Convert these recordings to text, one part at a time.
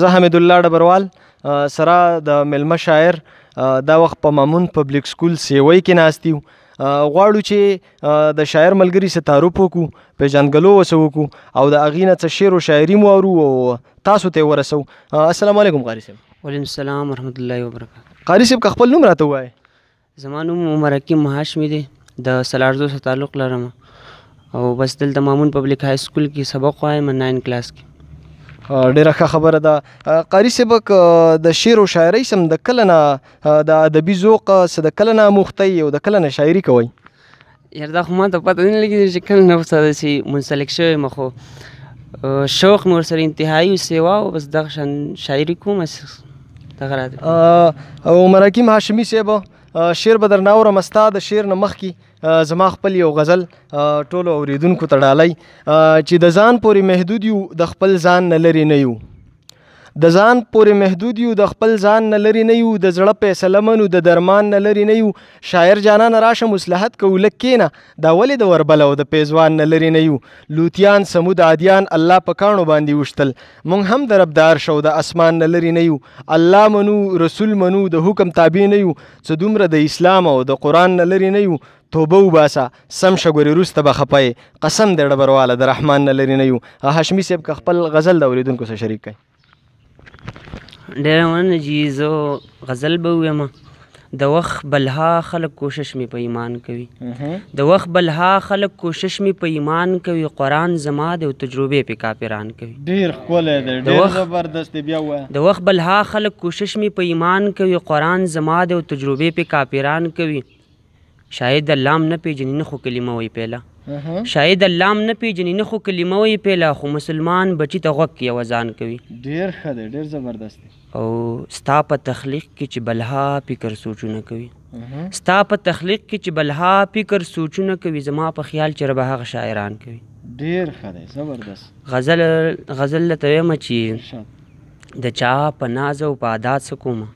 زه حمید الله ډبروال سره د میلمه شاعر دا وخت په مامون پبلیک سکول سیوی کې ناست یو. غواړو چې د شاعر ملګري سره تعارف وکړو، پیژندګلو ورسره وکړو او د هغې نه څه شعر و شاعري مو اورو او تاسو ته یې ورسوو. السلام علیکم قاري صاحب. وعلیکم السلام ورحمت الله وبرکاته. قاري صاحب که خپل نوم راته ووایې. زما نوم عمر حکیم هاشمي دی، د سلاردو سره تعلق لرم او بس دلته مامون پبلیک های سکول کې سبق وایم 9 کلاس کې. ډیره ښه خبره ده. قاري صاحب د شعر او شاعرۍ سم د کله نه د ادبي ذوق څه د کله نه مختی او د کله نه شاعري کوئ؟ یار دا خو ما ته پته نه لګېږي چې کله نه ورسره داسې منسلک شوی یم، خو شوق مې ورسره انتهایي سیوا او بس دغه شان شاعري کوم دغه راته. عمر حکیم هاشمي صاحب شعر به درنه اورم، ستا د شعر نه مخکې زما خپل یو غزل ټولو اورېدونکو ته ډالۍ چې د ځان پورې محدود یو د خپل ځان نه لرې نه یو، د ځان پورې محدود یو د خپل ځان نه لرې نه یو، د زړه فیصله منو د درمان نه لرې نه یو. شاعر جانانه راشه مصلحت کوو لږ کښېنه، دا ولې د وربله او د پیزوان نه لرې نه یو. لوتیان سمود عادیان الله په کاڼو باندې وشتل، موږ هم د ربدار شو د اسمان نه لرې نه یو. الله منو رسول منو د حکم تابع نه یو، څه دومره د اسلام او د قرآن نه لرې نه یو. توبه وباسه سم شه ګورې وروسته به خفه یې، قسم دی ډبرواله د رحمان نه لرې نه یو. هاشمي صاحب که خپل غزل د اورېدونکو سره شریک کړئ. ډېره مننه جي، زه غزل به ووایم. د وخت بلها خلک کوشش مې په ایمان کوي، د وخت بلها خلک کوشش مې په ایمان کوي، قرآن زما دی او تجربې پې کافران کوي. ډېر ښکلی دی، ډېر زبردست دی. بیا ووایه. د وخت بلها خلک کوشش مې په ایمان کوي، قرآن زما دی او تجربې پې کافران کوي. شاید الله م نه پیژني نه خو کلمه وایي پیله، شاید الله م نه پیژني نه خو کلمه وایي پیله، خو مسلمان بچي ته غوږ کې اذان کوي. ډېر ښه دی، ډېر زبردست دی. او ستا په تخلیق کې چې بلها فکر سوچونه کوي، ستا په تخلیق کې چې بلها فکر سوچونه کوي، زما په خیال چې رب هغه شاعران کوي. ډېر ښه دی، زبردست. غزل درته وایم چې د چا په ناز او په عادات څه کومه،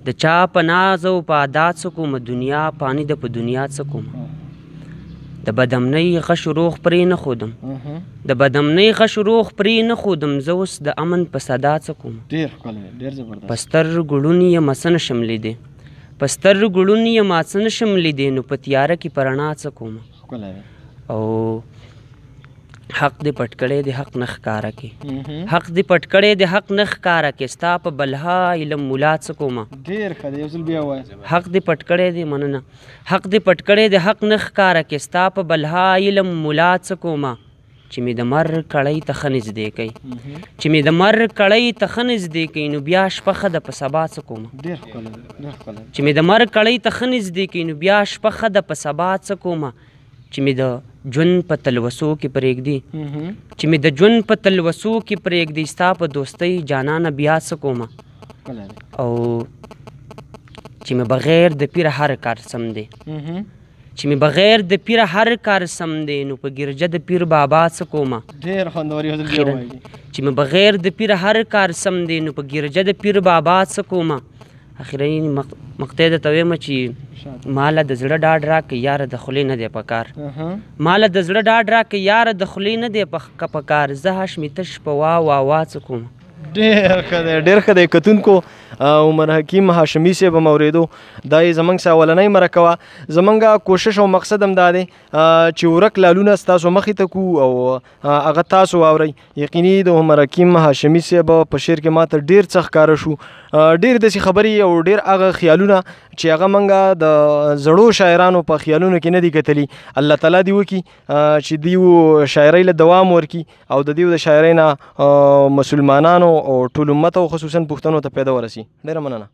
د چا په ناز او په عادات څه کومه، دنیا پانی د په دنیا څه کومه. د بدامنۍ غش روغ پرې نه ښودم، د بدامنۍ غش روغ پرې نه ښودم، زه اوس د امن په صدا څه کومه. ډېر ښکلی، ډېر زبردست. په سترګو ړوند یم څه نشم لیدی، په سترګو ړوند یم څه نشم لیدی، نو په تیاره کې په رڼا څه کومه. ښکلی دی. او حق دې پټ کړی د حق نه ښکاره کې، حق دې پټ کړی د حق نه ښکاره کې، ستا په بلها علم ملا څه کومه. ډېر ښه دی، یو ځل بیا ووایه. حق دې پټ کړی دی، مننه. حق دې پټ کړی د حق نه ښکاره کې، ستا په بلها علم ملا څه کومه. چې مې د مر کړی ته ښه نږدې کوي، چې مې د مر کړی ته ښه نږدې کوي، نو بیا شپه ښه ده په سبا څه کومه. ډېر ښکلی دی، ډېر ښکلی. چې مې د مر کړی ته ښه نږدې کوي، نو بیا شپه ښه ده په سبا څه کومه. چې مې د ژوند په تلوسو کې پرېږدي، چې مې د ژوند په تلوسو کې پرېږدي، ستا په دوستۍ جانانه بیا څه کومه. او چې مې بغیر د پیره هر کار سم دی، چې مې بغیر د پیره هر کار سم دی، نو په ګرجه د پیر بابا څه کومه. ډېر خوندور، یو ځل بیا ووایه. چې مې بغیر د پیره هر کار سم دی، نو په ګرجه د پیر بابا څه کومه. اخرین مقطع درته وایم چې ماله د زړه ډاډ راکړه یاره د خولې نه دی په کار، ماله د زړه ډاډ راکړه یاره د خولې نه دی په کار، زه هاشمي تش په وا وا وا څه کوم. ډېر ښه دی، ډېر ښه دی. کتونکو عمر حکیم هاشمي صاحب هم اورېدو، دا یې زموږ سره اولنۍ مرکه وه. زموږ کوشش او مقصد هم دا دی چې ورک لالونه ستاسو مخې ته کړو او هغه تاسو واورئ. یقیني د عمر حکیم هاشمي صاحب په شعر کې ماته ډېر څه ښکاره شو، ډېر داسې خبرې او ډېر هغه خیالونه چې هغه موږ د زړو شاعرانو په خیالونو کې نه دي کتلي. الله تعالی دې وکړي چې دیو شاعرۍ له دوام ورکړي او د دیو د شاعرۍ نه مسلمانانو او ټول امت او خصوصا پښتنو ته پیدا ورسي. ډېره مننه.